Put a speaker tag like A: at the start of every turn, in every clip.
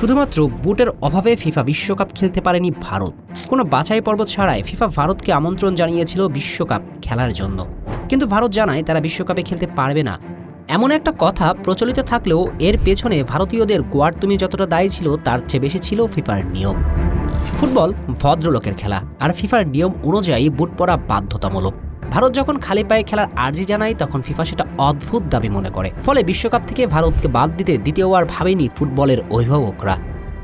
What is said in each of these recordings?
A: শুধুমাত্র বুটের অভাবে ফিফা বিশ্বকাপ খেলতে পারেনি ভারত। কোনো বাছাই পর্ব ছাড়াই ফিফা ভারতকে আমন্ত্রণ জানিয়েছিল বিশ্বকাপ খেলার জন্য, কিন্তু ভারত জানায় তারা বিশ্বকাপে খেলতে পারবে না। এমন একটা কথা প্রচলিত থাকলেও এর পেছনে ভারতীয়দের গোয়ার্তুমি যতটা দায়ী ছিল তার চেয়ে বেশি ছিল ফিফার নিয়ম। ফুটবল ভদ্রলোকের খেলা, আর ফিফার নিয়ম অনুযায়ী বুট পরা বাধ্যতামূলক। ভারত যখন খালি পায়ে খেলার আর্জি জানায় তখন ফিফা সেটা অদ্ভুত দাবি মনে করে, ফলে বিশ্বকাপ থেকে ভারতকে বাদ দিতে দ্বিতীয়বার ভাবেনি ফুটবলের অভিভাবকরা।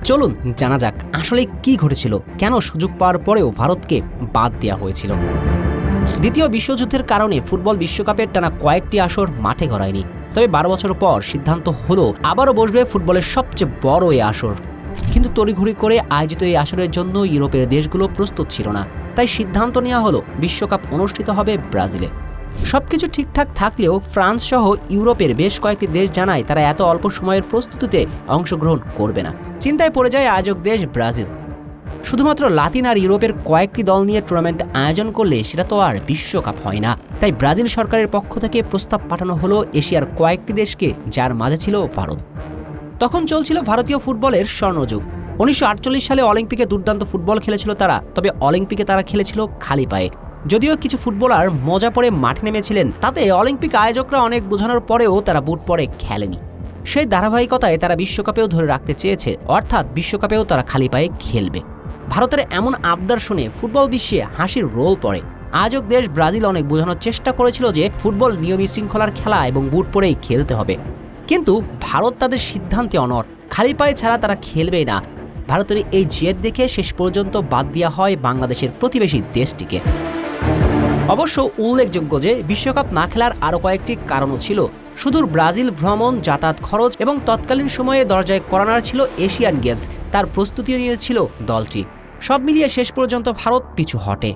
A: চলুন জানা যাক আসলে কি ঘটেছিল, কেন সুযোগ পাওয়ার পরেও ভারতকে বাদ দেওয়া হয়েছিল। দ্বিতীয় বিশ্বযুদ্ধের কারণে ফুটবল বিশ্বকাপের টানা কয়েকটি আসর মাঠে গড়ায়নি, তবে 12 বছর পর সিদ্ধান্ত হলো আবারও বসবে ফুটবলের সবচেয়ে বড় এই আসর। কিন্তু তড়িঘড়ি করে আয়োজিত এই আসরের জন্য ইউরোপের দেশগুলো প্রস্তুত ছিল না, তাই সিদ্ধান্ত নেওয়া হলো বিশ্বকাপ অনুষ্ঠিত হবে ব্রাজিলে। সবকিছু ঠিকঠাক থাকলেও ফ্রান্স সহ ইউরোপের বেশ কয়েকটি দেশ জানায় তারা এত অল্প সময়ের প্রস্তুতিতে অংশগ্রহণ করবে না। চিন্তায় পড়ে যায় আয়োজক দেশ ব্রাজিল। শুধুমাত্র লাতিন আর ইউরোপের কয়েকটি দল নিয়ে টুর্নামেন্ট আয়োজন করলে সেটা তো আর বিশ্বকাপ হয় না। তাই ব্রাজিল সরকারের পক্ষ থেকে প্রস্তাব পাঠানো হলো এশিয়ার কয়েকটি দেশকে, যার মাঝে ছিল ভারত। তখন চলছিল ভারতীয় ফুটবলের স্বর্ণযুগ। 1948 সালে অলিম্পিকে দুর্দান্ত ফুটবল খেলেছিল তারা, তবে অলিম্পিকে তারা খেলেছিল খালি পায়ে। যদিও কিছু ফুটবলার মজা পড়ে মাঠে নেমেছিলেন, তাতে অলিম্পিক আয়োজকরা অনেক বোঝানোর পরেও তারা বুট পরে খেলেনি। সেই ধারাবাহিকতায় তারা বিশ্বকাপেও ধরে রাখতে চেয়েছে, অর্থাৎ বিশ্বকাপেও তারা খালি পায়ে খেলবে। ভারতের এমন আবদার শুনে ফুটবল বিশ্বে হাসির রোল পড়ে। আয়োজক দেশ ব্রাজিল অনেক বোঝানোর চেষ্টা করেছিল যে ফুটবল নিয়ম শৃঙ্খলার খেলা এবং বুট পরেই খেলতে হবে, কিন্তু ভারত তাদের সিদ্ধান্তে অনড়। খালি পায়ে ছাড়া তারা খেলবেই না। ভারতের এই জেদ দেখে শেষ পর্যন্ত বাদ দেওয়া হয় বাংলাদেশের প্রতিবেশী দেশটিকে। অবশ্য উল্লেখযোগ্য যে বিশ্বকাপ না খেলার আরও কয়েকটি কারণও ছিল। সুদূর ব্রাজিল ভ্রমণ, যাতায়াত খরচ এবং তৎকালীন সময়ে দরজায় করানোর ছিল এশিয়ান গেমস, তার প্রস্তুতিও নিয়েছিল দলটি। সব মিলিয়ে শেষ পর্যন্ত ভারত পিছু হটে।